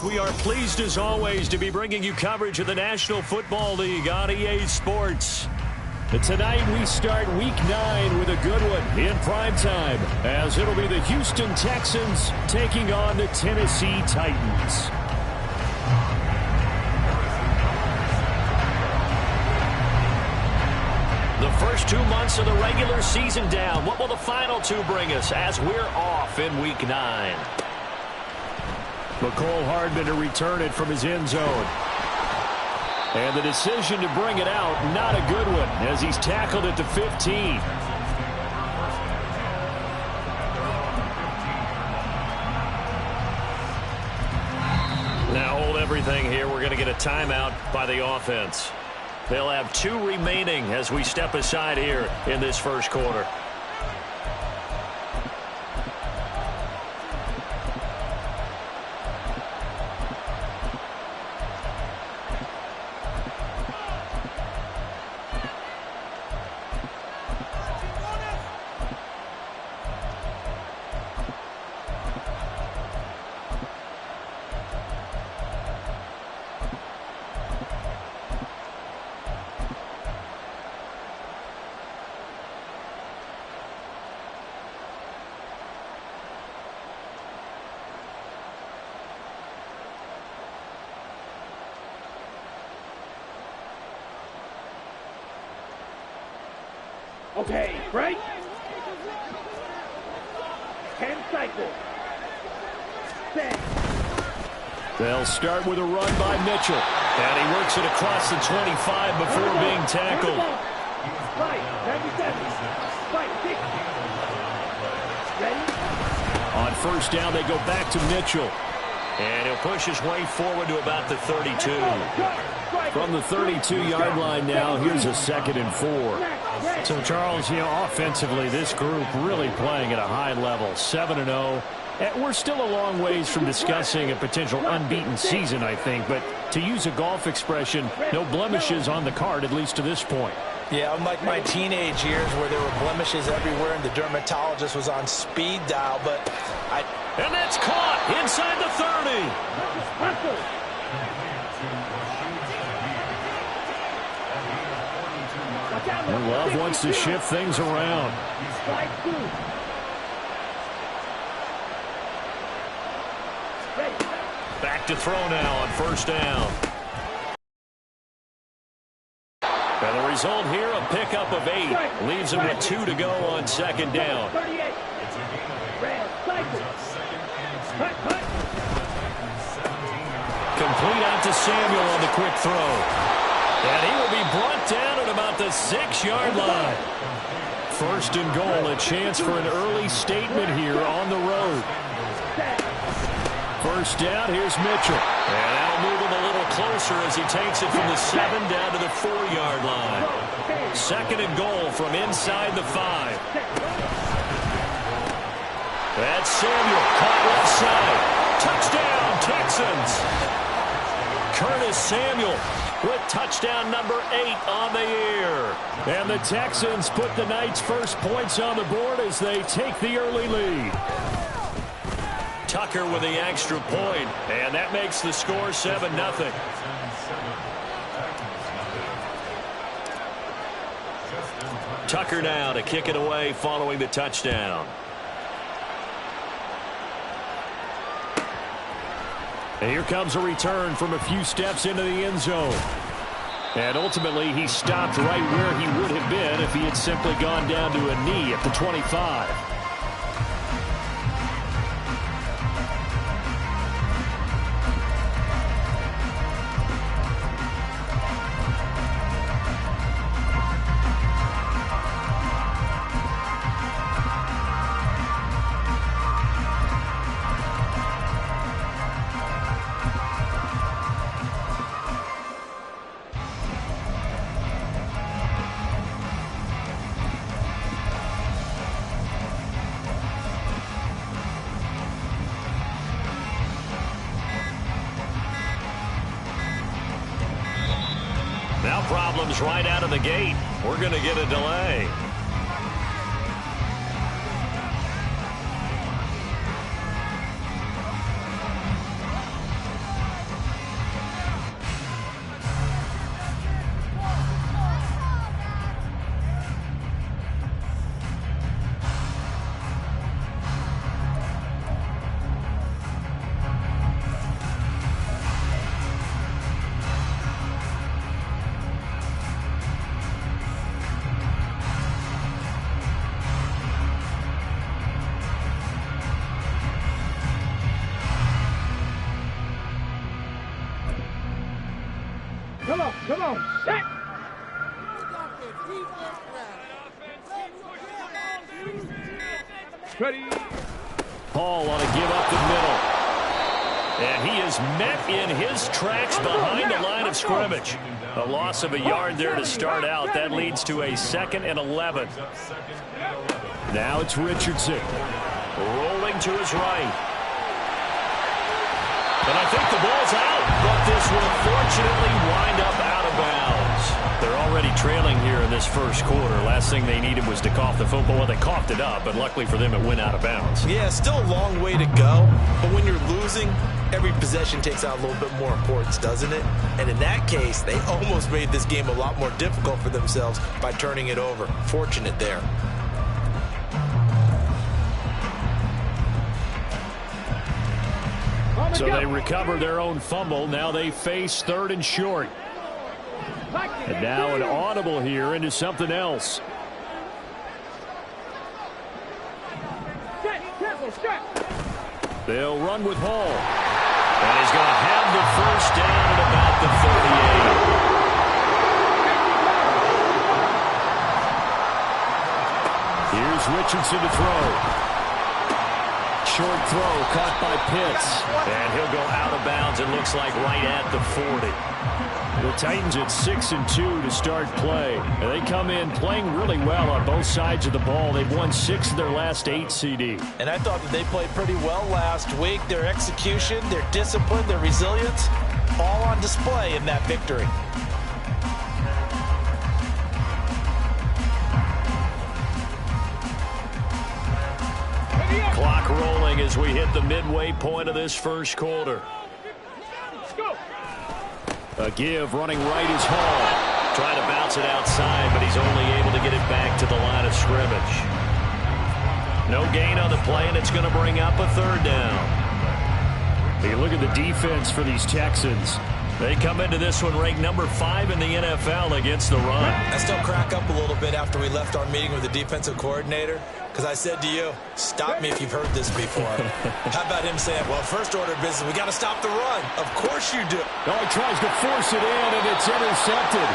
We are pleased as always to be bringing you coverage of the National Football League on EA Sports. And tonight we start Week 9 with a good one in primetime, as it'll be the Houston Texans taking on the Tennessee Titans. The first 2 months of the regular season down. What will the final 2 bring us as we're off in Week 9? McCole Hardman to return it from his end zone. And the decision to bring it out, not a good one, as he's tackled at the 15. Now hold everything here. We're going to get a timeout by the offense. They'll have 2 remaining as we step aside here in this first quarter. Okay, break. 10 cycles. Set. They'll start with a run by Mitchell. And he works it across the 25 before being tackled. Right, 97. Right, 6. Ready? On first down, they go back to Mitchell. And he'll push his way forward to about the 32. From the 32-yard line now, here's a 2nd and 4. So, Charles, offensively, this group really playing at a high level, 7-0. We're still a long ways from discussing a potential unbeaten season, I think. But to use a golf expression, no blemishes on the card, at least to this point. Yeah, unlike my teenage years where there were blemishes everywhere and the dermatologist was on speed dial, but And that's caught inside the 30. Love wants to shift things around. Back to throw now on first down. And the result here, a pickup of 8. Leaves him with 2 to go on 2nd down. Complete out to Samuel on the quick throw. And he will be brought down at about the 6-yard line. First and goal, a chance for an early statement here on the road. First down, here's Mitchell. And that'll move him a little closer as he takes it from the 7 down to the 4-yard line. 2nd and goal from inside the 5. That's Samuel, caught left side. Touchdown, Texans. Curtis Samuel with touchdown number 8 on the year. And the Texans put the Knights' first points on the board as they take the early lead. Tucker with the extra point, and that makes the score 7-0. Tucker now to kick it away following the touchdown. And here comes a return from a few steps into the end zone. And ultimately, he stopped right where he would have been if he had simply gone down to a knee at the 25. Now problems right out of the gate. We're going to get a delay. Come on. Set. Ready. Paul on a give up the middle. And he is met in his tracks behind the line of scrimmage. A loss of a yard there to start out. That leads to a 2nd and 11. Now it's Richardson. Rolling to his right. And I think the ball's out. But this will fortunately wind up out of bounds. They're already trailing here in this first quarter. Last thing they needed was to cough the football. Well, they coughed it up, but luckily for them, it went out of bounds. Yeah, still a long way to go. But when you're losing, every possession takes out a little bit more importance, doesn't it? And in that case, they almost made this game a lot more difficult for themselves by turning it over. Fortunate there. So they recover their own fumble. Now they face 3rd and short. And now an audible here into something else. They'll run with Hall. And he's going to have the first down at about the 38. Here's Richardson to throw. Short throw caught by Pitts. And he'll go out of bounds, it looks like, right at the 40. The Titans at 6-2 to start play. And they come in playing really well on both sides of the ball. They've won 6 of their last 8 CD. And I thought that they played pretty well last week. Their execution, their discipline, their resilience, all on display in that victory. Clock rolling as we hit the midway point of this first quarter. A give running right is Hall. Trying to bounce it outside, but he's only able to get it back to the line of scrimmage. No gain on the play, and it's going to bring up a 3rd down. Hey, look at the defense for these Texans. They come into this one ranked number 5 in the NFL against the run. I still crack up a little bit after we left our meeting with the defensive coordinator, because I said to you, stop me if you've heard this before. How about him saying, well, first order of business, we got to stop the run. Of course you do. Oh, he tries to force it in, and it's intercepted.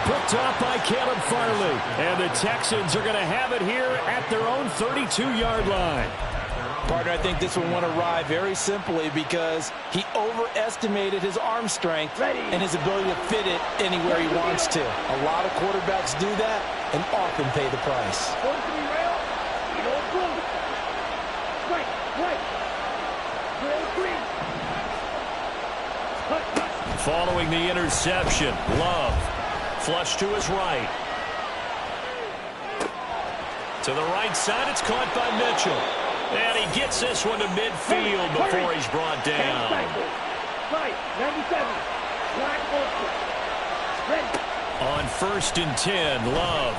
Picked off by Caleb Farley. And the Texans are going to have it here at their own 32-yard line. Partner, I think this one went awry very simply because he overestimated his arm strength and his ability to fit it anywhere he wants to. A lot of quarterbacks do that and often pay the price. Following the interception, Love flush to his right. To the right side, it's caught by Mitchell. And he gets this one to midfield before he's brought down. On 1st and 10, Love.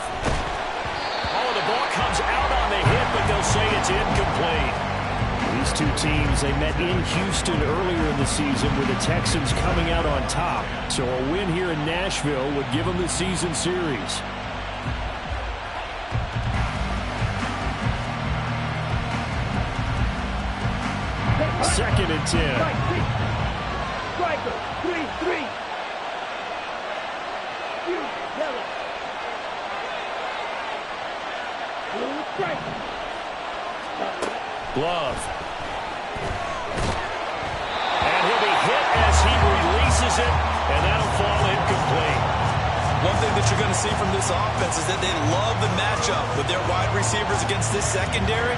Oh, the ball comes out on the hit, but they'll say it's incomplete. These two teams, they met in Houston earlier in the season with the Texans coming out on top. So a win here in Nashville would give them the season series. Second and 10. Striker, 3-3. Yellow. Blue striker. Love. And he'll be hit as he releases it, and that'll fall incomplete. One thing that you're going to see from this offense is that they love the matchup with their wide receivers against this secondary.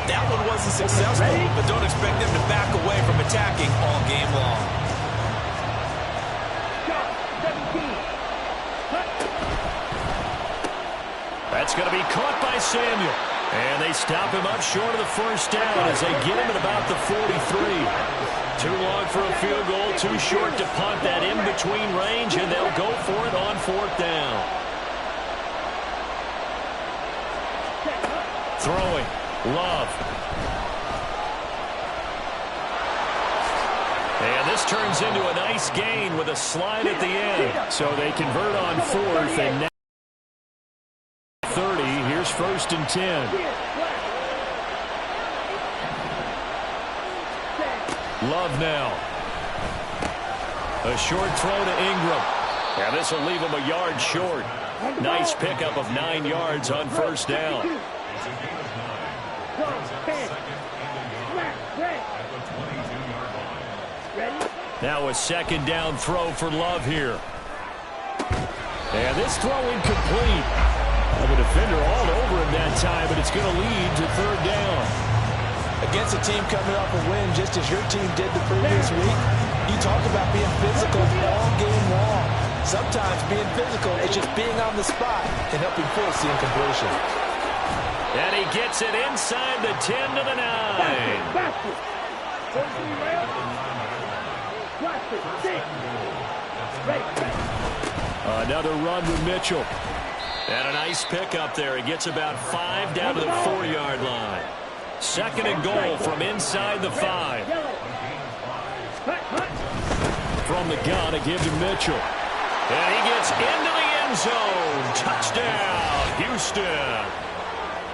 That one wasn't successful, but don't expect them to back away from attacking all game long. That's going to be caught by Samuel. And they stop him up short of the first down as they get him at about the 43. Too long for a field goal, too short to punt that in-between range, and they'll go for it on 4th down. Throwing. Love. And this turns into a nice gain with a slide at the end. So they convert on 4th and now 30. Here's 1st and 10. Love now. A short throw to Ingram. Yeah, this will leave him a yard short. Nice pickup of 9 yards on first down. Now a second down throw for Love here. And this throw incomplete. The defender all over him that time, but it's going to lead to third down. Against a team coming off a win, just as your team did the previous week, you talk about being physical all game long. Sometimes being physical is just being on the spot and helping force the incompletion. And he gets it inside the 10 to the 9. Another run with Mitchell. And a nice pickup there. He gets about 5 down to the 4-yard line. Second and goal from inside the 5. From the gun, a give to Mitchell. And he gets into the end zone. Touchdown, Houston.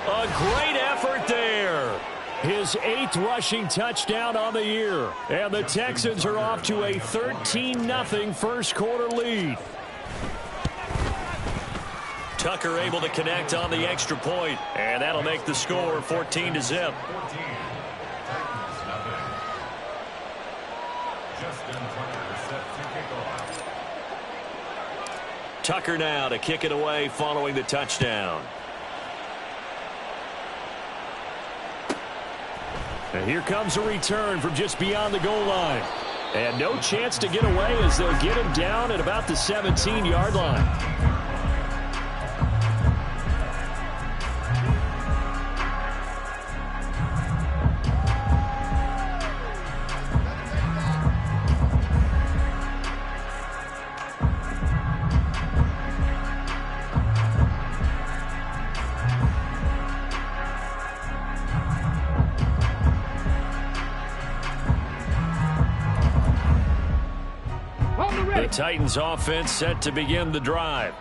A great effort there. His 8th rushing touchdown on the year. And the Texans are off to a 13-0 first quarter lead. Tucker able to connect on the extra point, and that'll make the score 14-0. Tucker now to kick it away following the touchdown. And here comes a return from just beyond the goal line. And no chance to get away as they'll get him down at about the 17-yard line. The Titans offense set to begin the drive.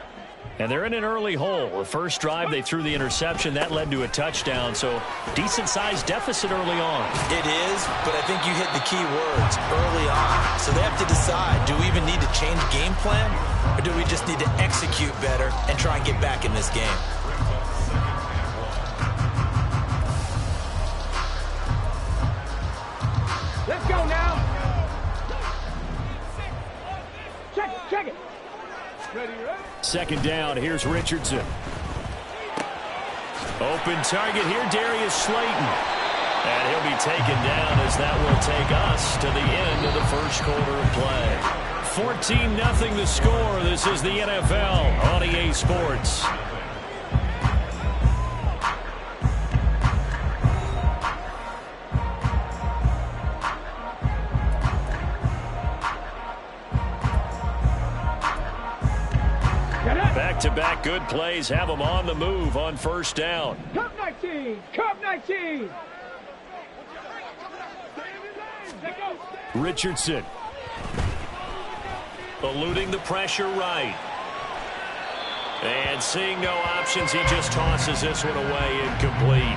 And they're in an early hole. The first drive, they threw the interception. That led to a touchdown, so decent-sized deficit early on. It is, but I think you hit the key words, early on. So they have to decide, do we even need to change game plan, or do we just need to execute better and try and get back in this game? Let's go now. Check it. Ready, ready? Second down, here's Richardson. Open target here, Darius Slayton. And he'll be taken down as that will take us to the end of the first quarter of play. 14-0 the score. This is the NFL on EA Sports. Back-to-back good plays have them on the move on first down. Cup 19! Cup 19! Richardson. Eluding the pressure right. And seeing no options, he just tosses this one away incomplete.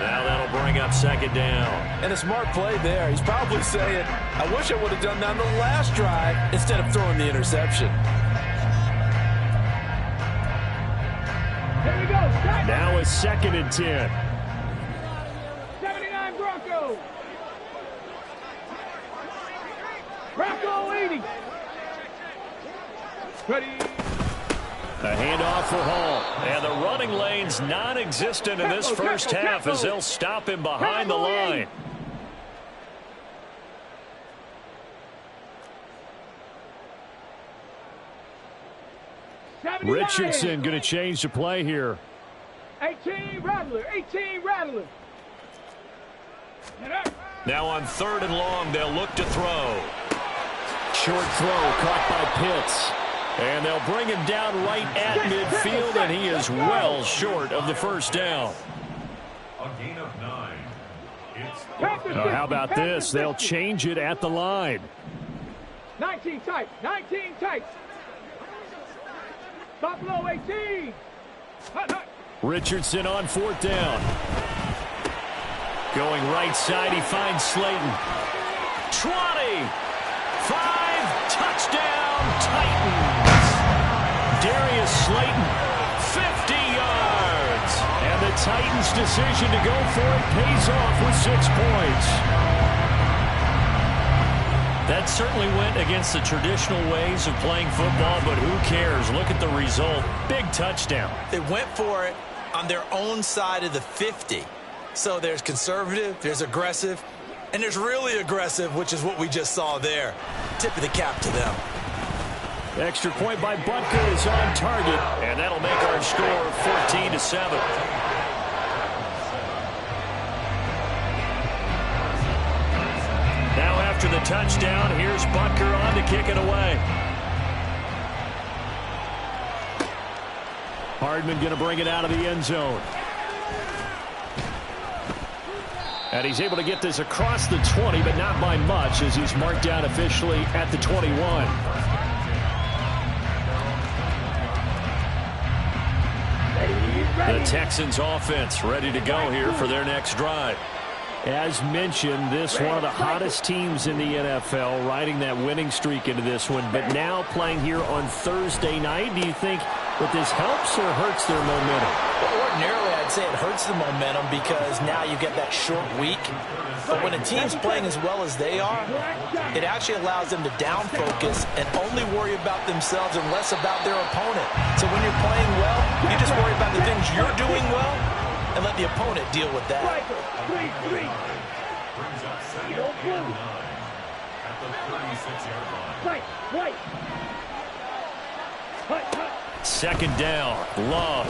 Now that'll bring up second down. And a smart play there. He's probably saying, I wish I would have done that on the last drive instead of throwing the interception. Here we go. Now a second and 10. 79 Broncos. Bronco 80. Ready. A handoff for Hall. And the running lane's non-existent in this first half as they'll stop him behind the line. Richardson going to change the play here. 18 Rattler. 18 Rattler. Now on third and long, they'll look to throw. Short throw caught by Pitts. And they'll bring him down right at midfield, and he is well short of the first down. A gain of 9. How about this? They'll change it at the line. 19 tight. 19 tight. Buffalo 18. Richardson on fourth down. Going right side, he finds Slayton. 20. 5. Touchdown, Titans. Darius Slayton. 50 yards. And the Titans' decision to go for it pays off with 6 points. That certainly went against the traditional ways of playing football, but who cares? Look at the result. Big touchdown. They went for it on their own side of the 50. So there's conservative, there's aggressive, and there's really aggressive, which is what we just saw there. Tip of the cap to them. Extra point by Butker is on target, and that'll make our score 14-7. Now after the touchdown, here's Butker on to kick it away. Hardman going to bring it out of the end zone. And he's able to get this across the 20, but not by much, as he's marked down officially at the 21. The Texans offense ready to go here for their next drive. As mentioned, this one of the hottest teams in the NFL, riding that winning streak into this one, but now playing here on Thursday night. Do you think that this helps or hurts their momentum? Well, ordinarily, I'd say it hurts the momentum because now you get that short week. But when a team's playing as well as they are, it actually allows them to down focus and only worry about themselves and less about their opponent. So when you're playing well, you just worry about the things you're doing well and let the opponent deal with that. Brings up second and 9 at the 36-yard line. Second down, Love.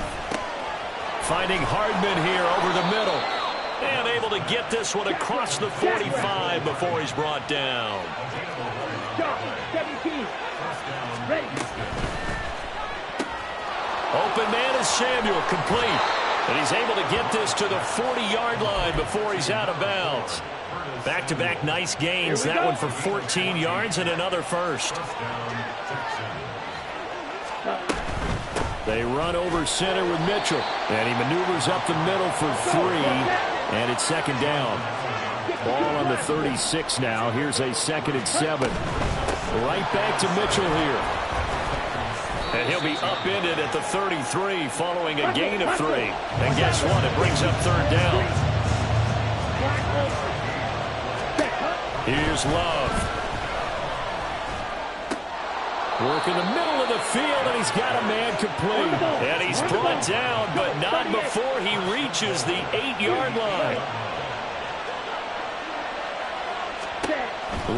Finding Hardman here over the middle. And able to get this one across the 45 before he's brought down. 17. Ready. Open man is Samuel, complete. And he's able to get this to the 40-yard line before he's out of bounds. Back-to-back nice gains. That one for 14 yards and another first. They run over center with Mitchell. And he maneuvers up the middle for 3. And it's second down. Ball on the 36 now. Here's a 2nd and 7. Right back to Mitchell here. And he'll be upended at the 33 following a gain of 3. And guess what? It brings up third down. Here's Love. Work in the middle of the field, and he's got a man complete. And he's brought down, but not before he reaches the 8-yard line.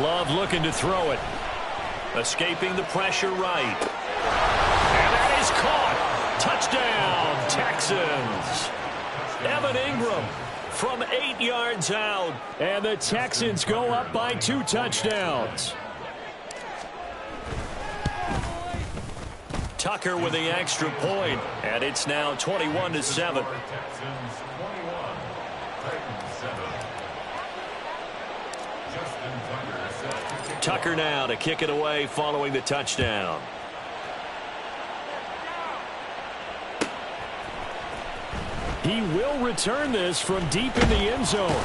Love looking to throw it. Escaping the pressure right. And that is caught. Touchdown, Texans. Evan Ingram from 8 yards out. And the Texans go up by 2 touchdowns. Tucker with the extra point, and it's now 21-7. Tucker now to kick it away following the touchdown. He will return this from deep in the end zone.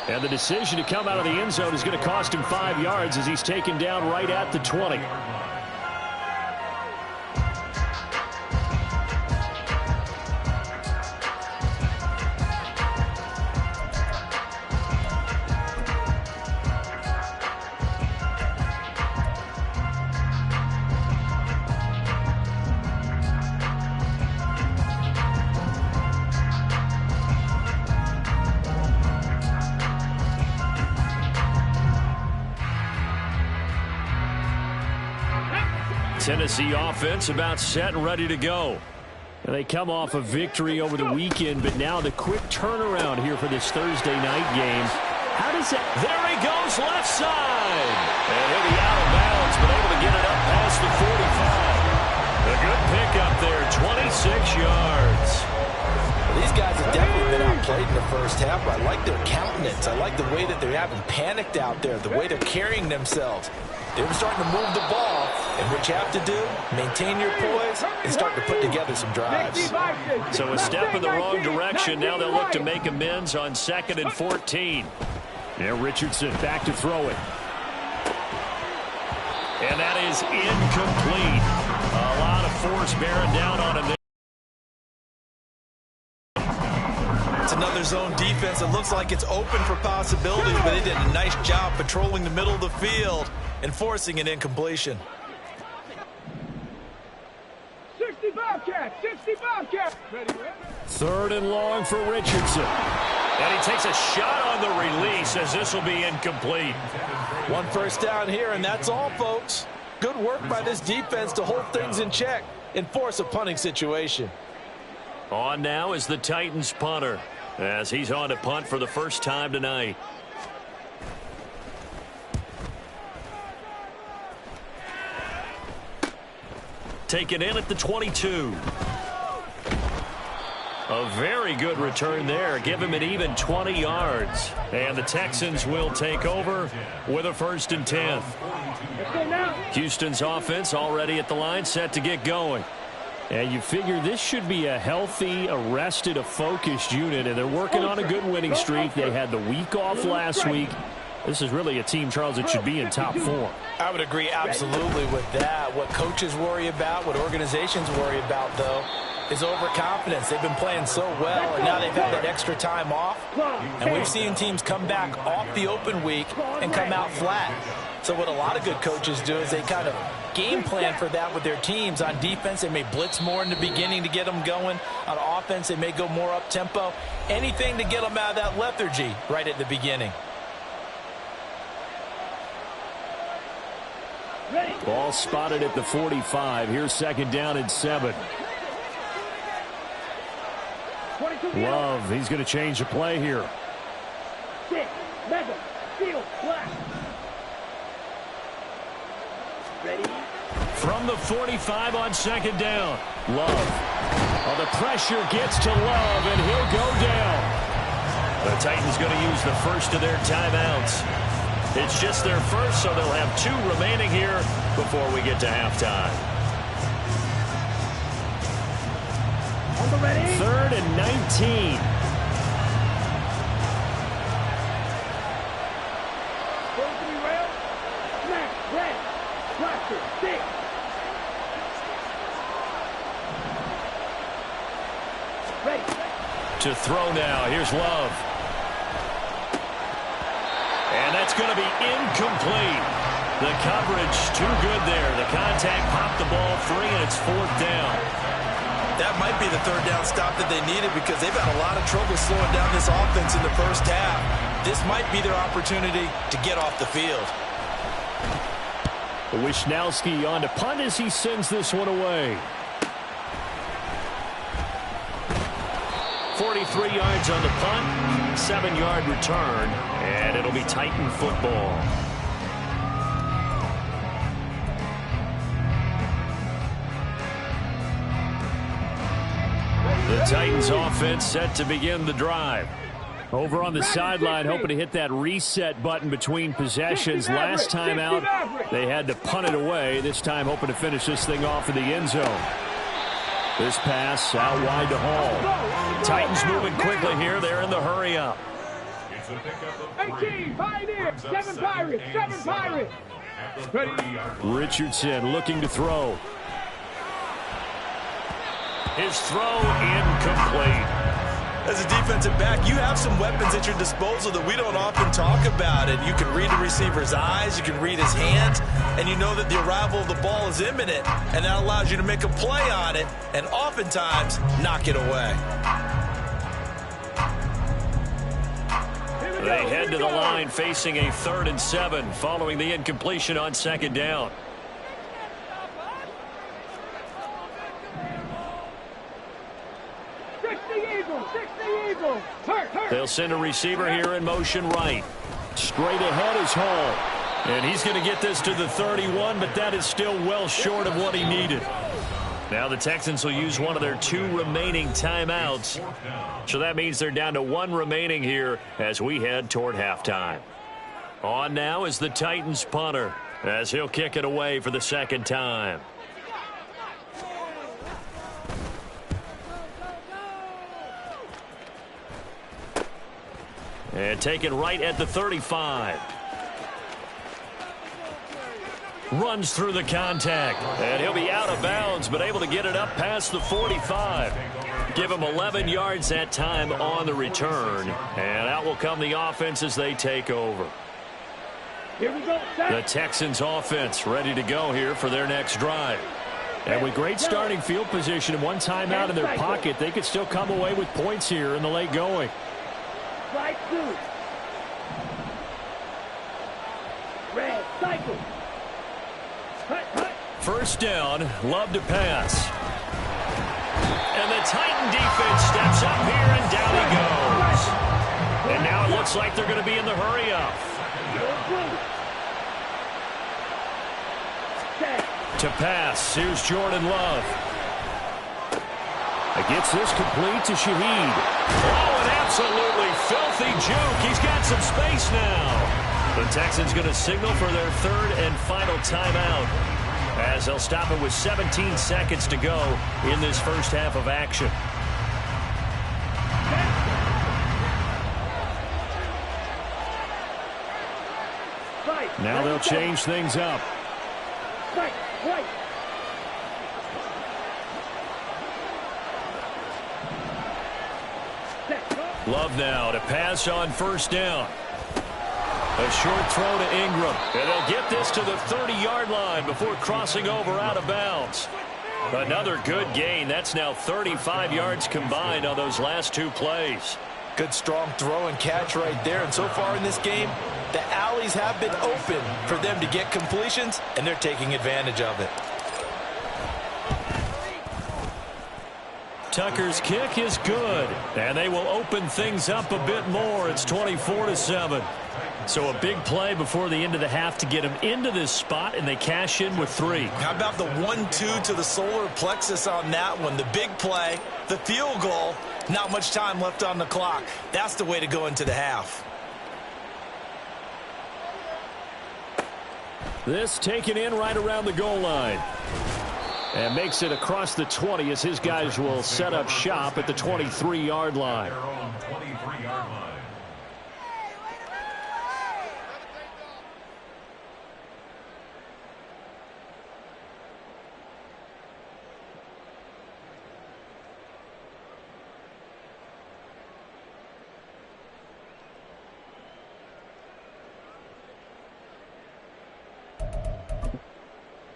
And the decision to come out of the end zone is going to cost him 5 yards as he's taken down right at the 20. Tennessee offense about set and ready to go. And they come off a victory over the weekend, but now the quick turnaround here for this Thursday night game. How does that... There he goes, left side. And he'll be out of bounds, but able to get it up past the 45. A good pickup there, 26 yards. These guys have definitely been outplayed in the first half, but I like their countenance. I like the way that they haven't panicked out there, the way they're carrying themselves. They're starting to move the ball, and what you have to do, maintain your poise and start to put together some drives. So a step in the wrong direction. Now they'll look to make amends on 2nd and 14. Now Richardson back to throw it. And that is incomplete. A lot of force bearing down on him. It's another zone defense. It looks like it's open for possibilities, but they did a nice job patrolling the middle of the field and forcing an incompletion. 65 catch, 65 catch. Ready, ready. 3rd and long for Richardson. And he takes a shot on the release as this will be incomplete. 1 first down here, and that's all, folks. Good work by this defense to hold things in check and force a punting situation. On now is the Titans punter as he's on to punt for the first time tonight. Taken in at the 22. A very good return there. Give him an even 20 yards. And the Texans will take over with a 1st and 10. Houston's offense already at the line, set to get going. And you figure this should be a healthy, a rested, a focused unit, and they're working on a good winning streak. They had the week off last week. This is really a team, Charles, that should be in top form. I would agree absolutely with that. What coaches worry about, what organizations worry about, though, is overconfidence. They've been playing so well, and now they've had that extra time off. And we've seen teams come back off the open week and come out flat. So what a lot of good coaches do is they kind of game plan for that with their teams. On defense, they may blitz more in the beginning to get them going. On offense, they may go more up-tempo. Anything to get them out of that lethargy right at the beginning. Ball spotted at the 45. Here's 2nd down and 7. Love, he's going to change the play here. 6, mega, field, flat. Ready? From the 45 on 2nd down. Love. Oh, the pressure gets to Love, and he'll go down. The Titans going to use the first of their timeouts. It's just their first, so they'll have 2 remaining here before we get to halftime. On the ready? 3rd and 19. Rail. Smack, red, blaster, 6. Ready. To throw now. Here's Love. And that's going to be incomplete. The coverage too good there. The contact popped the ball free, and it's 4th down. That might be the 3rd down stop that they needed because they've had a lot of trouble slowing down this offense in the first half. This might be their opportunity to get off the field. Wishnowski on to punt as he sends this one away. 43 yards on the punt, 7-yard return, and it'll be Titan football. The Titans offense set to begin the drive. Over on the sideline, hoping to hit that reset button between possessions. Last time out, they had to punt it away. This time, hoping to finish this thing off in the end zone. This pass out wide to Hall. Titans moving quickly here. They're in the hurry up. 18, Pioneer, 7 Pirates, 7 Pirates. Ready. Richardson looking to throw. His throw incomplete. As a defensive back, you have some weapons at your disposal that we don't often talk about. And you can read the receiver's eyes, you can read his hands, and you know that the arrival of the ball is imminent, and that allows you to make a play on it and oftentimes knock it away. They head to the line facing a 3rd and 7 following the incompletion on 2nd down. They'll send a receiver here in motion right. Straight ahead is Hall. And he's going to get this to the 31, but that is still well short of what he needed. Now the Texans will use one of their 2 remaining timeouts. So that means they're down to 1 remaining here as we head toward halftime. On now is the Titans punter as he'll kick it away for the 2nd time. And taken right at the 35. runs through the contact. And he'll be out of bounds, but able to get it up past the 45. Give him 11 yards that time on the return. And out will come the offense as they take over. Here we go. The Texans offense ready to go here for their next drive. And with great starting field position and one timeout in their pocket, they could still come away with points here in the late going. Slide two. Red, cycle. Cut. First down, Love to pass. And the Titan defense steps up here, and down he goes. And now it looks like they're going to be in the hurry-up. To pass, here's Jordan Love. Gets this complete to Shaheed. Oh, an absolutely filthy juke. He's got some space now. The Texans going to signal for their third and final timeout, as they'll stop it with 17 seconds to go in this first half of action. Now they'll change things up. Love now to pass on first down. A short throw to Ingram. And they'll get this to the 30-yard line before crossing over out of bounds. Another good gain. That's now 35 yards combined on those last two plays. Good strong throw and catch right there. And so far in this game, the alleys have been open for them to get completions, and they're taking advantage of it. Tucker's kick is good, and they will open things up a bit more. It's 24-7. So a big play before the end of the half to get them into this spot, and they cash in with 3. How about the 1-2 to the solar plexus on that one? The big play, the field goal, not much time left on the clock. That's the way to go into the half. This taken in right around the goal line. And makes it across the 20 as his guys will set up shop at the 23-yard line.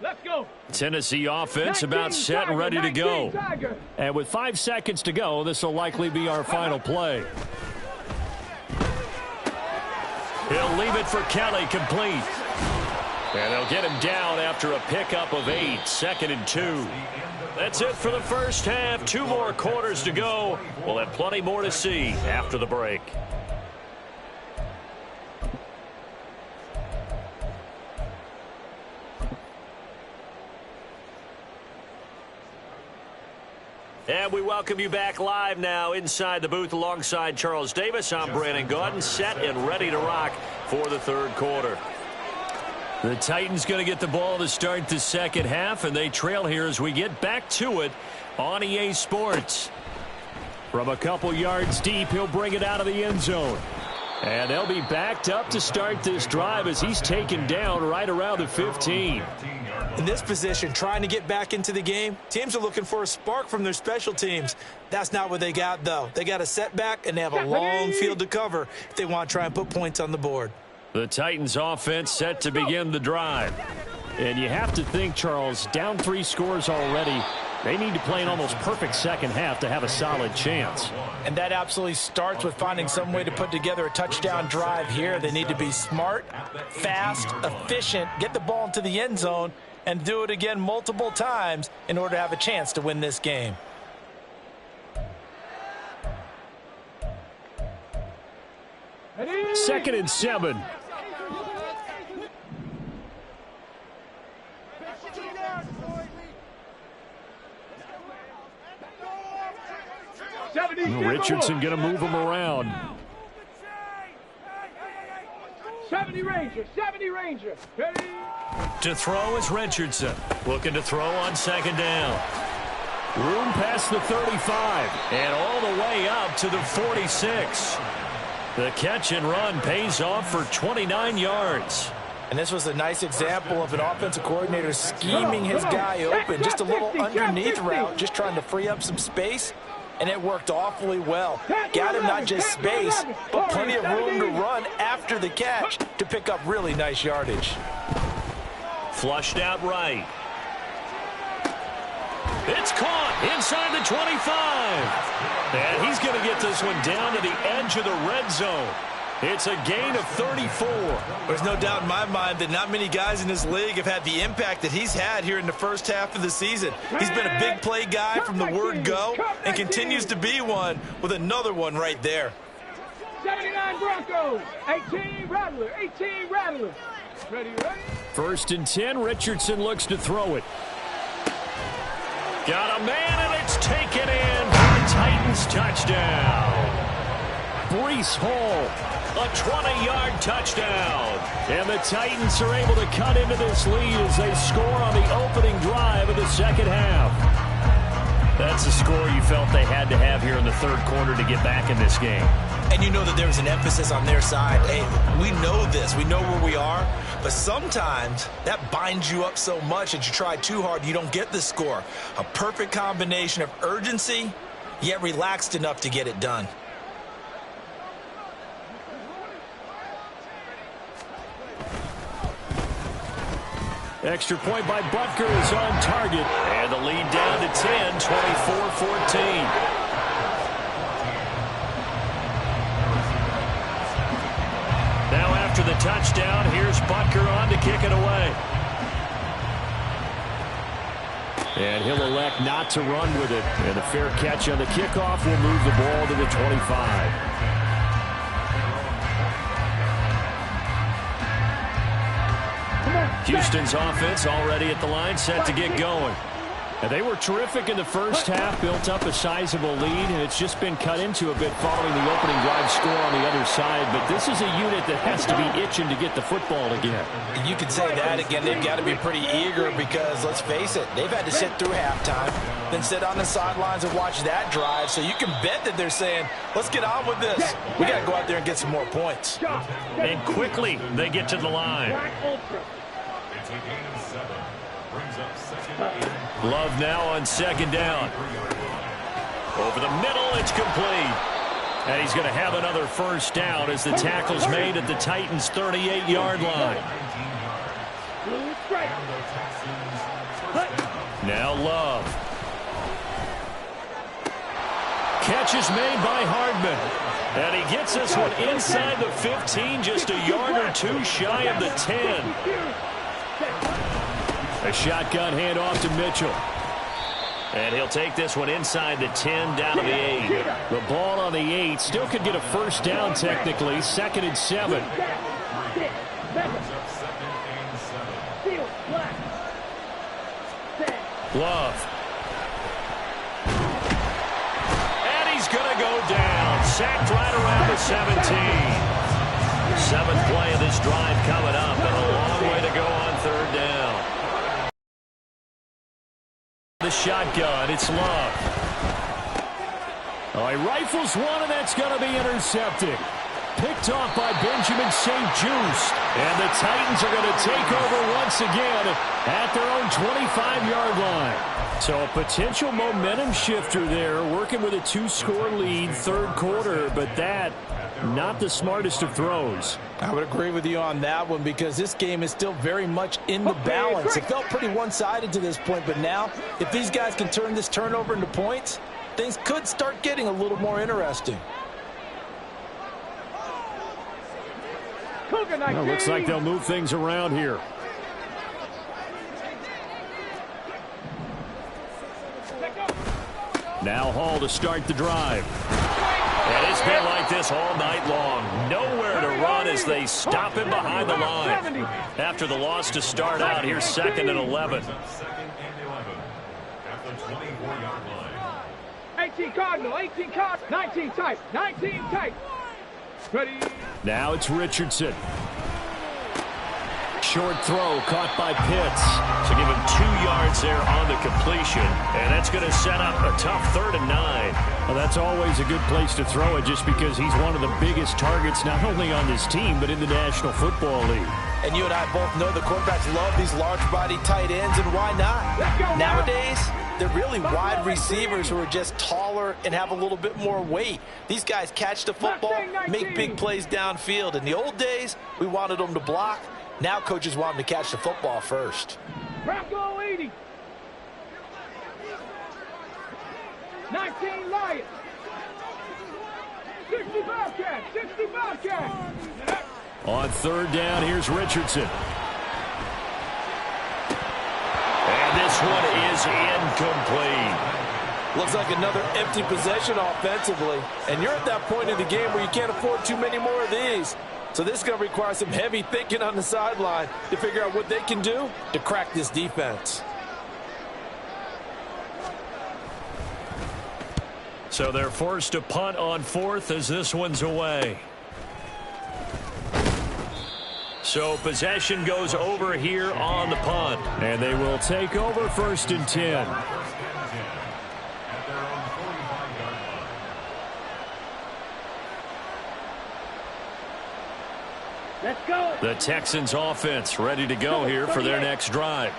Let's go. Tennessee offense about set and ready to go. And with 5 seconds to go, this will likely be our final play. He'll leave it for Kelly, complete. And they'll get him down after a pickup of 8, 2nd and 2. That's it for the first half. 2 more quarters to go. We'll have plenty more to see after the break. And we welcome you back live now inside the booth alongside Charles Davis. I'm Brandon Gaudin, set and ready to rock for the third quarter. The Titans going to get the ball to start the second half, and they trail here as we get back to it on EA Sports. From a couple yards deep, he'll bring it out of the end zone. And they'll be backed up to start this drive as he's taken down right around the 15. In this position, trying to get back into the game, teams are looking for a spark from their special teams. That's not what they got, though. They got a setback, and they have a long field to cover if they want to try and put points on the board. The Titans offense set to begin the drive. And you have to think, Charles, down 3 scores already. They need to play an almost perfect second half to have a solid chance. And that absolutely starts with finding some way to put together a touchdown drive here. They need to be smart, fast, efficient, get the ball into the end zone, and do it again multiple times in order to have a chance to win this game. Second and 7. Richardson going to move him around. 70 Ranger, 70 Ranger. Ready? To throw is Richardson. Looking to throw on second down. Room past the 35 and all the way up to the 46. The catch and run pays off for 29 yards. And this was a nice example of an offensive coordinator scheming his guy open. Just a little underneath route, just trying to free up some space, and it worked awfully well. Got him not just space, but plenty of room to run after the catch to pick up really nice yardage. Flushed out right. It's caught inside the 25. And he's going to get this one down to the edge of the red zone. It's a gain of 34. There's no doubt in my mind that not many guys in this league have had the impact that he's had here in the first half of the season. He's been a big play guy from the word go and continues to be one with another one right there. 79 Broncos, 18 Rattler, 18 Rattler. Ready? 1st and 10, Richardson looks to throw it. Got a man, and it's taken in for a Titans touchdown. Breece Hall, a 20-yard touchdown. And the Titans are able to cut into this lead as they score on the opening drive of the second half. That's the score you felt they had to have here in the third quarter to get back in this game. And you know that there was an emphasis on their side. Hey, we know this. We know where we are. But sometimes that binds you up so much that you try too hard, you don't get the score. A perfect combination of urgency, yet relaxed enough to get it done. Extra point by Butker is on target. And the lead down to 10, 24-14. Now after the touchdown, here's Butker on to kick it away. And he'll elect not to run with it. And the fair catch on the kickoff will move the ball to the 25. Houston's offense already at the line, set to get going. And they were terrific in the first half, built up a sizable lead, and it's just been cut into a bit following the opening drive score on the other side. But this is a unit that has to be itching to get the football again. You could say that again. They've got to be pretty eager because, let's face it, they've had to sit through halftime, then sit on the sidelines and watch that drive. So you can bet that they're saying, let's get on with this. We got to go out there and get some more points. And quickly, they get to the line. Love now on second down. Over the middle, it's complete. And he's going to have another first down as the tackle's made at the Titans' 38-yard line. Now Love. Catch is made by Hardman. And he gets this one inside the 15, just a yard or two shy of the 10. A shotgun handoff to Mitchell. And he'll take this one inside the 10, down to the 8. The ball on the 8. Still could get a first down technically. 2nd and 7. Love. And he's going to go down. Sacked right around the 17. 7th play of this drive coming up. And a long way to go on third down. The shotgun, it's Love. Oh, he rifles one, and that's going to be intercepted. Picked off by Benjamin St-Juste. And the Titans are going to take over once again at their own 25-yard line. So a potential momentum shifter there, working with a 2-score lead, third quarter, but that, not the smartest of throws. I would agree with you on that one because this game is still very much in the balance. It felt pretty one-sided to this point, but now if these guys can turn this turnover into points, things could start getting a little more interesting. Well, looks like they'll move things around here. Now Hall to start the drive. And it's been like this all night long. Nowhere to run as they stop him behind the line. After the loss to start out, here's 2nd and 11. 18 Cardinal, 18 Cardinal, 19 tight, 19 tight. Ready. Now it's Richardson. Short throw caught by Pitts. So give him 2 yards there on the completion. And that's going to set up a tough 3rd and 9. Well, that's always a good place to throw it just because he's one of the biggest targets not only on this team but in the National Football League. And you and I both know the quarterbacks love these large-body tight ends, and why not? Nowadays, they're really wide receivers who are just taller and have a little bit more weight. These guys catch the football, make big plays downfield. In the old days, we wanted them to block. Now coaches want them to catch the football first. Bronco 80. 19 Lions. 60 Bobcats. 60 Bobcats. On third down, here's Richardson. And this one is incomplete. Looks like another empty possession offensively. And you're at that point in the game where you can't afford too many more of these. So this is going to require some heavy thinking on the sideline to figure out what they can do to crack this defense. So they're forced to punt on fourth as this one's away. So possession goes over here on the punt. And they will take over 1st and 10. Let's go. The Texans offense ready to go here for their next drive.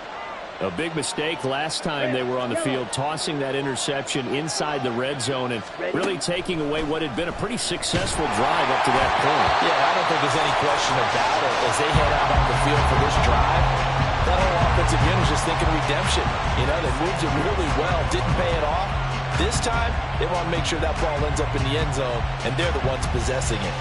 A big mistake last time they were on the field, tossing that interception inside the red zone and really taking away what had been a pretty successful drive up to that point. Yeah, I don't think there's any question about it. As they head out on the field for this drive, that whole offensive unit is just thinking redemption. You know, they moved it really well, didn't pay it off. This time, they want to make sure that ball ends up in the end zone, and they're the ones possessing it.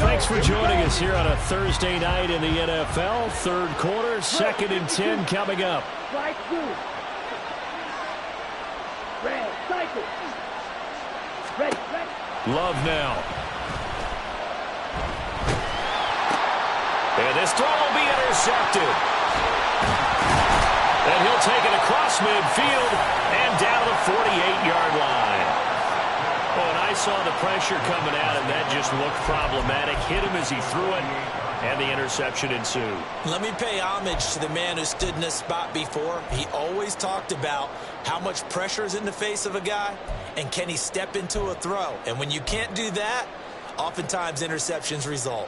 Thanks for joining us here on a Thursday night in the NFL. Third quarter, 2nd and 10 coming up. Right through. Red, cycle. Red. Love now. And this throw will be intercepted. And he'll take it across midfield and down the 48-yard line. Oh, and I saw the pressure coming out, and that just looked problematic. Hit him as he threw it, and the interception ensued. Let me pay homage to the man who stood in this spot before. He always talked about how much pressure is in the face of a guy, and can he step into a throw. And when you can't do that, oftentimes interceptions result.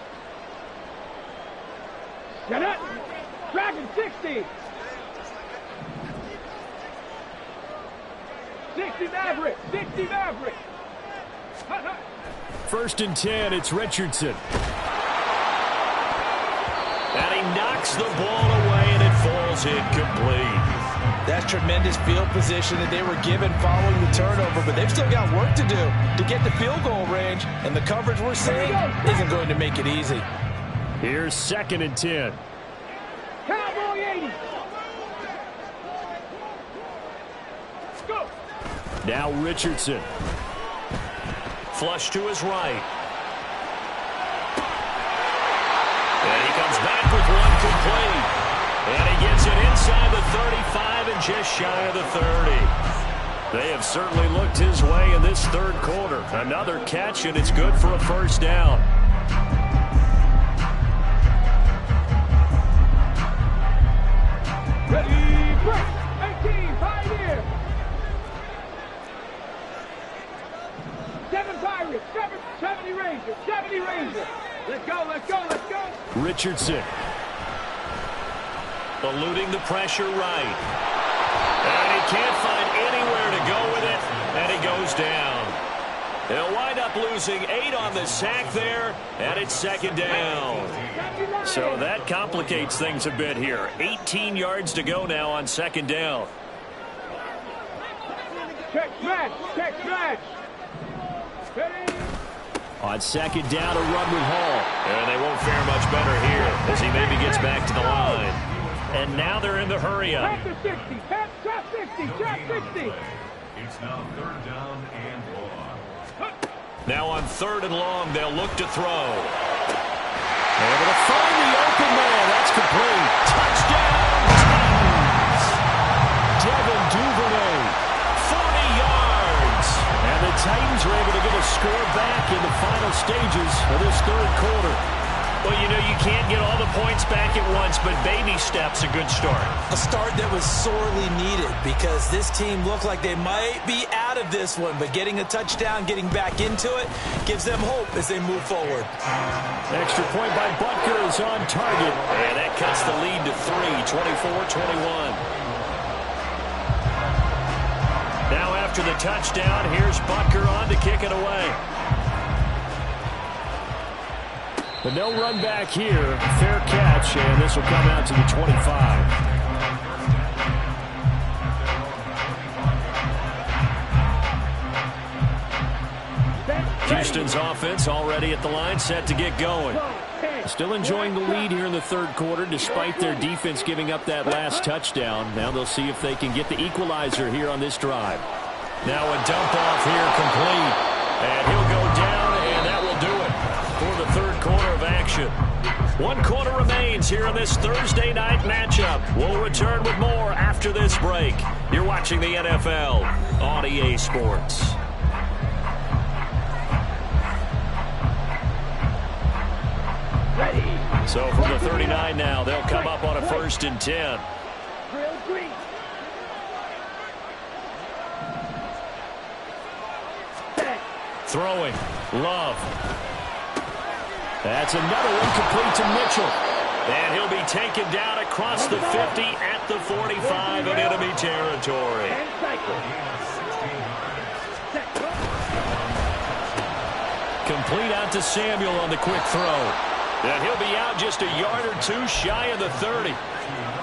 Get up. Dragon 60. 60 Maverick. 60 Maverick. 1st and 10, it's Richardson. And he knocks the ball away, and it falls incomplete. That's tremendous field position that they were given following the turnover, but they've still got work to do to get the field goal range, and the coverage we're seeing isn't going to make it easy. Here's 2nd and 10. Cowboy 80. Go. Now Richardson. Flush to his right. And he comes back with one complete. And he gets it inside the 35 and just shy of the 30. They have certainly looked his way in this third quarter. Another catch, and it's good for a 1st down. Ready, break. 18, Pioneer. 7 Pirates, 70 Rangers, 70 Rangers. Let's go, let's go, let's go. Richardson. Eluding the pressure right. And he can't find anywhere to go with it, and he goes down. They'll wind up losing 8 on the sack there, and it's 2nd down. So that complicates things a bit here. 18 yards to go now on 2nd down. Check smash, check smash. On 2nd down, a run with Hall. And they won't fare much better here as he maybe gets back to the line. And now they're in the hurry up. Tap to 60, tap 60, tap 60. It's now 3rd down and long. Now on 3rd and long, they'll look to throw. Able to find the open man. That's complete. Touchdown, Titans. Devin Duvernay, 40 yards. And the Titans are able to get a score back in the final stages of this third quarter. Well, you know, you can't get all the points back at once, but baby steps a good start. A start that was sorely needed because this team looked like they might be out of this one, but getting a touchdown, getting back into it, gives them hope as they move forward. Extra point by Butker is on target, and that cuts the lead to 3, 24-21. Now after the touchdown, here's Butker on to kick it away. But no run back here. Fair catch, and this will come out to the 25. Houston's offense already at the line, set to get going. Still enjoying the lead here in the third quarter, despite their defense giving up that last touchdown. Now they'll see if they can get the equalizer here on this drive. Now a dump off here complete. And he'll go down, and that will do it for the third quarter of action. 1 quarter remains here in this Thursday night matchup. We'll return with more after this break. You're watching the NFL on EA Sports. So from the 39 now, they'll come up on a 1st and 10. Throwing. Love. That's another one complete to Mitchell. And he'll be taken down across the 50 at the 45 in enemy territory. Complete out to Samuel on the quick throw. And he'll be out just a yard or two shy of the 30.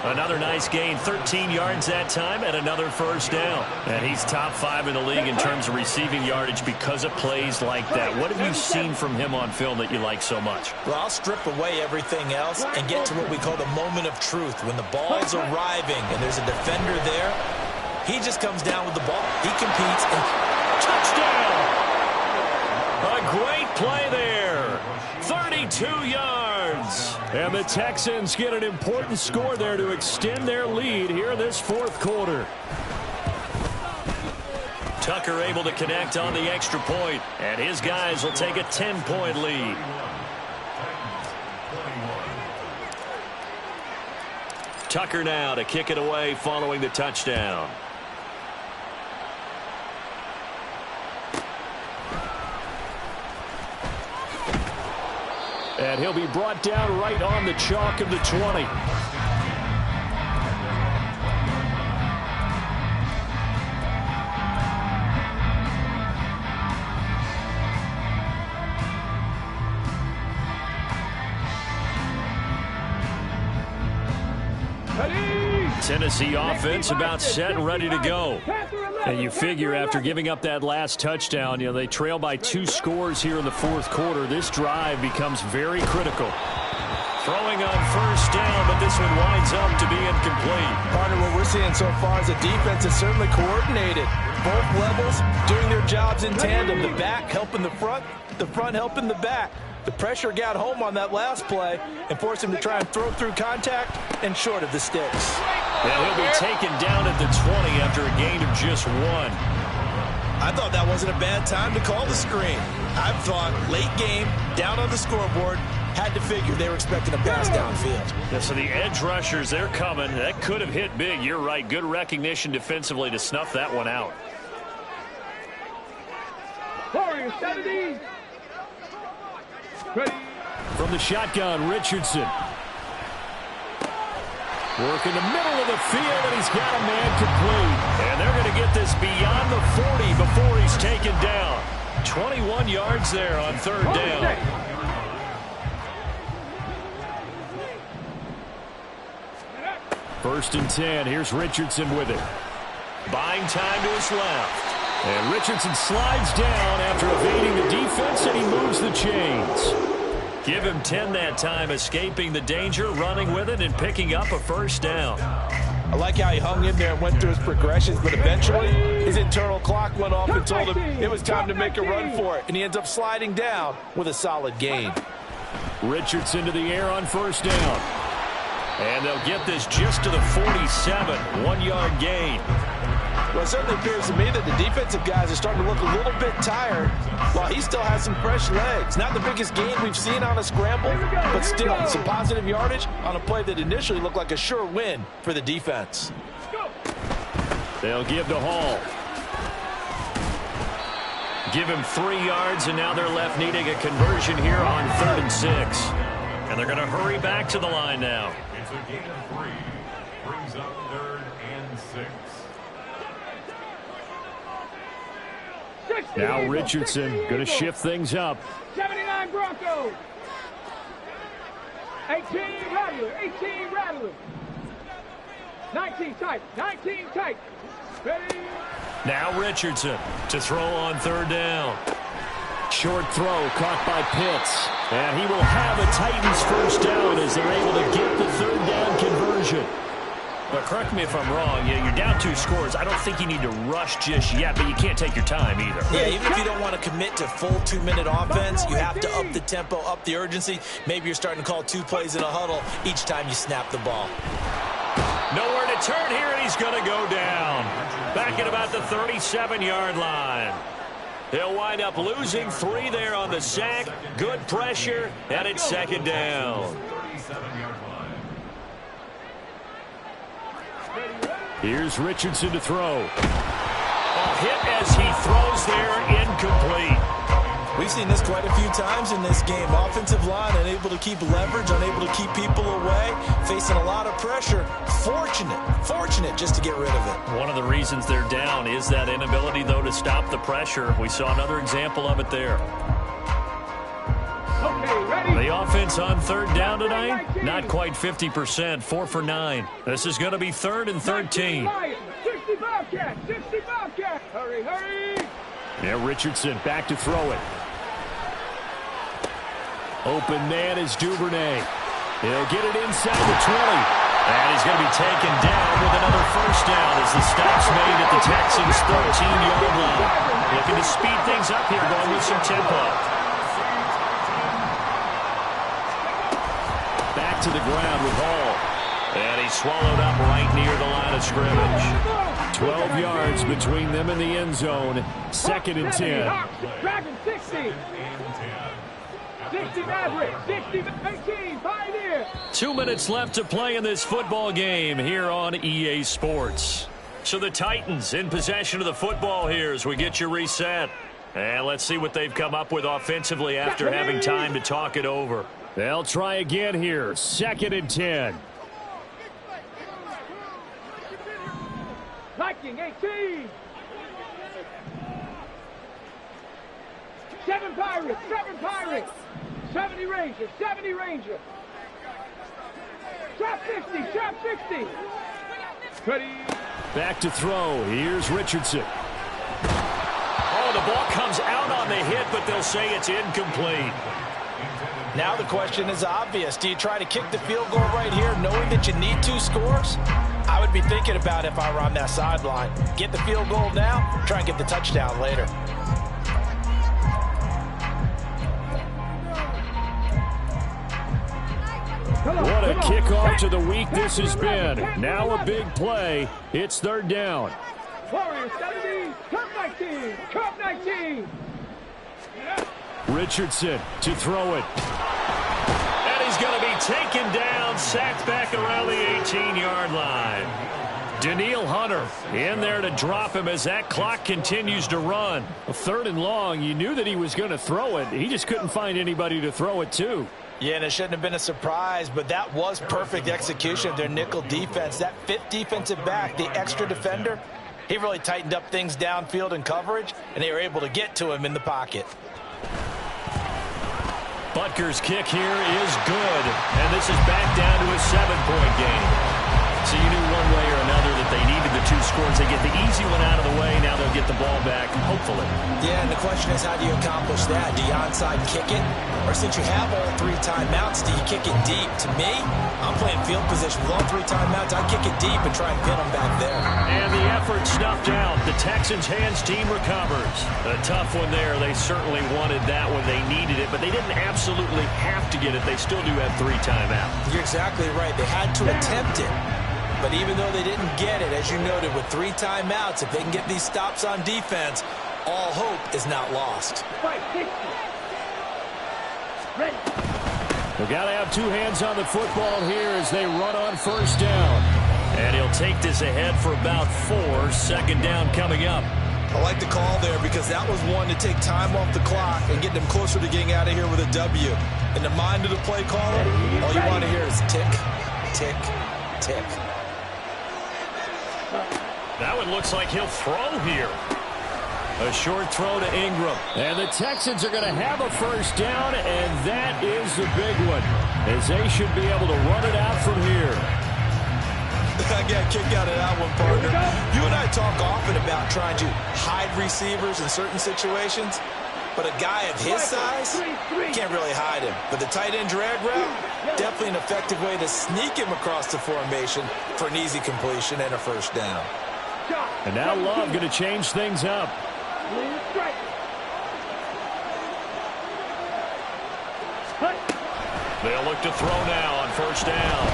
Another nice gain, 13 yards that time, and another 1st down. And he's top 5 in the league in terms of receiving yardage because of plays like that. What have you seen from him on film that you like so much? Well, I'll strip away everything else and get to what we call the moment of truth. When the ball's arriving and there's a defender there, he just comes down with the ball. He competes and touchdown! A great play there. 32 yards. And the Texans get an important score there to extend their lead here this 4th quarter. Tucker able to connect on the extra point, and his guys will take a 10-point lead. Tucker now to kick it away following the touchdown. And he'll be brought down right on the chalk of the 20. Tennessee offense about set and ready to go. And you figure after giving up that last touchdown, you know, they trail by 2 scores here in the 4th quarter. This drive becomes very critical. Throwing on 1st down, but this one winds up to be incomplete. Partner, what we're seeing so far is a defense is certainly coordinated. Both levels doing their jobs in tandem. The back helping the front helping the back. The pressure got home on that last play and forced him to try and throw through contact and short of the sticks. And he'll be taken down at the 20 after a gain of just 1. I thought that wasn't a bad time to call the screen. I thought late game, down on the scoreboard, had to figure they were expecting a pass downfield. Yeah, so the edge rushers, they're coming. That could have hit big. You're right. Good recognition defensively to snuff that one out. From the shotgun, Richardson. Working the middle of the field, and he's got a man complete. And they're going to get this beyond the 40 before he's taken down. 21 yards there on 3rd down. First and 10. Here's Richardson with it. Buying time to his left. And Richardson slides down after evading the defense, and he moves the chains. Give him 10 that time, escaping the danger, running with it, and picking up a 1st down. I like how he hung in there and went through his progressions, but eventually his internal clock went off and told him it was time to make a run for it, and he ends up sliding down with a solid gain. Richardson to the air on 1st down. And they'll get this just to the 47, 1-yard gain. Well, it certainly appears to me that the defensive guys are starting to look a little bit tired while he still has some fresh legs. Not the biggest gain we've seen on a scramble, but still some positive yardage on a play that initially looked like a sure win for the defense. They'll give to Hall. Give him 3 yards, and now they're left needing a conversion here on 3rd and 6. And they're going to hurry back to the line now. It's a gain of 3. Brings up 3rd and 6. Now Richardson going to shift things up. 79 Broncos. 18 Rattler. 18 Rattler. 19 tight. 19 tight. Ready. Now Richardson to throw on 3rd down. Short throw caught by Pitts. And he will have a Titans first down as they're able to get the 3rd down conversion. But correct me if I'm wrong, you're down 2 scores. I don't think you need to rush just yet, but you can't take your time either. Yeah, even if you don't want to commit to full 2-minute offense, you have to up the tempo, up the urgency. Maybe you're starting to call 2 plays in a huddle each time you snap the ball. Nowhere to turn here, and he's going to go down. Back at about the 37-yard line. He'll wind up losing 3 there on the sack. Good pressure, and it's 2nd down. Here's Richardson to throw. A hit as he throws there, incomplete. We've seen this quite a few times in this game. Offensive line unable to keep leverage, unable to keep people away, facing a lot of pressure. Fortunate just to get rid of it. One of the reasons they're down is that inability, though, to stop the pressure. We saw another example of it there. Okay, ready. The offense on 3rd down tonight, not quite 50%, 4 for 9. This is going to be 3rd and 13. 60 Bobcat, 60 Bobcat. Hurry, hurry. Now Richardson back to throw it. Open man is Duvernay. He'll get it inside the 20. And he's going to be taken down with another first down as the stop's made at the Texans' 13-yard line. Looking to speed things up here, going with some tempo. Back to the ground with Hall. And he's swallowed up right near the line of scrimmage. 12 yards between them and the end zone. 2nd and 10. Dragon 60. 60 Maverick. 60 18. Pioneer. 2 minutes left to play in this football game here on EA Sports. So the Titans in possession of the football here as we get you reset. And let's see what they've come up with offensively after having time to talk it over. They'll try again here. 2nd and 10. Viking 18. 7 Pirates. 7 Pirates. 70 Ranger. 70 Ranger. Trap 50. Trap 60. Ready. Back to throw. Here's Richardson. Oh, the ball comes out on the hit, but they'll say it's incomplete. Now the question is obvious. Do you try to kick the field goal right here knowing that you need 2 scores? I would be thinking about it if I were on that sideline. Get the field goal now, try and get the touchdown later. What a kickoff to the week this has been. Now a big play. It's 3rd down. Warriors 70. Cup 19. Cup 19. Richardson to throw it. And he's going to be taken down, sacked back around the 18-yard line. Danielle Hunter in there to drop him as that clock continues to run. 3rd and long, you knew that he was going to throw it. He just couldn't find anybody to throw it to. Yeah, and it shouldn't have been a surprise, but that was perfect execution of their nickel defense. That 5th defensive back, the extra defender, he really tightened up things downfield in coverage, and they were able to get to him in the pocket. Butker's kick here is good, and this is back down to a 7-point game. So you knew one way or another that they needed the 2 scores. They get the easy one out of the way. Now they'll get the ball back, hopefully. Yeah, and the question is, how do you accomplish that? Do you onside kick it? Or since you have all 3 timeouts, do you kick it deep? To me, I'm playing field position with all 3 timeouts. I kick it deep and try and pin them back there. And the effort snuffed out. The Texans' hands team recovers. A tough one there. They certainly wanted that one. They needed it, but they didn't absolutely have to get it. They still do have 3 timeouts. You're exactly right. They had to attempt it. But even though they didn't get it, as you noted, with 3 timeouts, if they can get these stops on defense, all hope is not lost. Ready. They've got to have 2 hands on the football here as they run on first down. And he'll take this ahead for about 4. Second down coming up. I like the call there because that was one to take time off the clock and get them closer to getting out of here with a W. In the mind of the play caller, all you want to hear is tick, tick, tick. That one looks like he'll throw here. A short throw to Ingram. And the Texans are going to have a first down, and that is the big one, as they should be able to run it out from here. I got a kick out of that one, partner. You and I talk often about trying to hide receivers in certain situations, but a guy of his size, can't really hide him. But the tight end drag route, definitely an effective way to sneak him across the formation for an easy completion and a first down. And now Love going to change things up. They'll look to throw now on first down.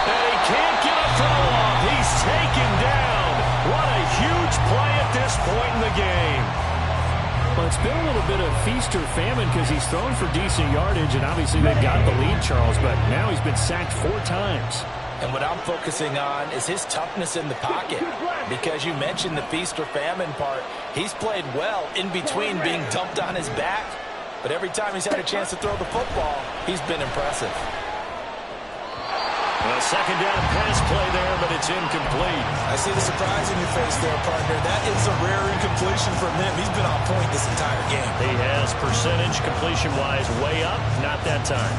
And he can't get a throw off. He's taken down. What a huge play at this point in the game. Well, it's been a little bit of feast or famine because he's thrown for decent yardage, and obviously they've got the lead, Charles, but now he's been sacked 4 times. And what I'm focusing on is his toughness in the pocket. Because you mentioned the feast or famine part, he's played well in between being dumped on his back. But every time he's had a chance to throw the football, he's been impressive. A second down pass play there, but it's incomplete. I see the surprise in your face there, partner. That is a rare incompletion from him. He's been on point this entire game. He has percentage completion-wise way up, not that time.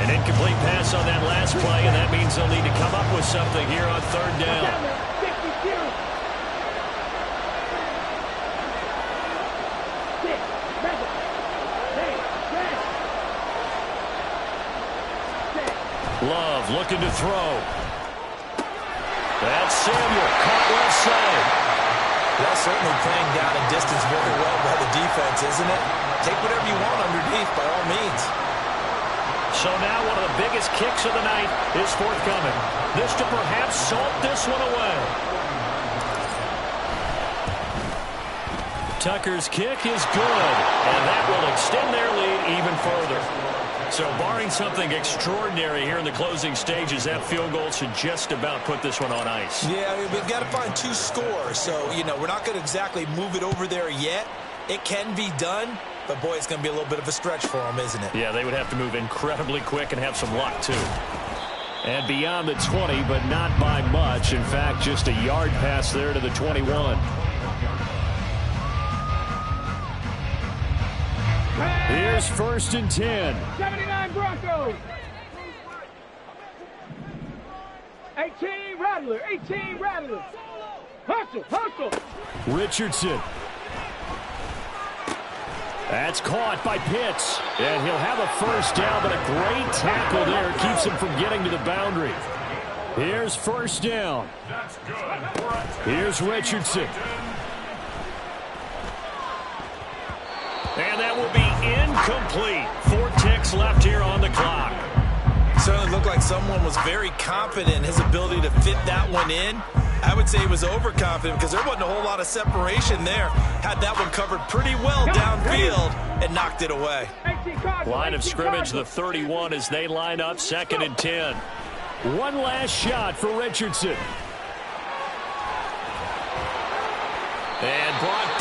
An incomplete pass on that last play, and that means they'll need to come up with something here on third down. Love looking to throw. That's Samuel, caught left side. That's certainly playing down in distance very well by the defense, isn't it? Take whatever you want underneath by all means. So now one of the biggest kicks of the night is forthcoming. This to perhaps salt this one away. Tucker's kick is good, and that will extend their lead even further. So barring something extraordinary here in the closing stages, that field goal should just about put this one on ice. Yeah, we've got to find 2 scores. So, we're not going to exactly move it over there yet. It can be done. But, boy, it's going to be a little bit of a stretch for them, isn't it? Yeah, they would have to move incredibly quick and have some luck, too. And beyond the 20, but not by much. In fact, just a yard pass there to the 21. Here's first and 10. 79 Broncos. 18 Rattler. 18 Rattler. Hustle, hustle. Richardson. That's caught by Pitts. And he'll have a first down, but a great tackle there keeps him from getting to the boundary. Here's first down. Here's Richardson. And that will be incomplete. 4 ticks left here on the clock. Certainly looked like someone was very confident in his ability to fit that one in. I would say he was overconfident because there wasn't a whole lot of separation there. Had that one covered pretty well downfield and knocked it away. Line of scrimmage, the 31 as they line up, second and 10. One last shot for Richardson. And brought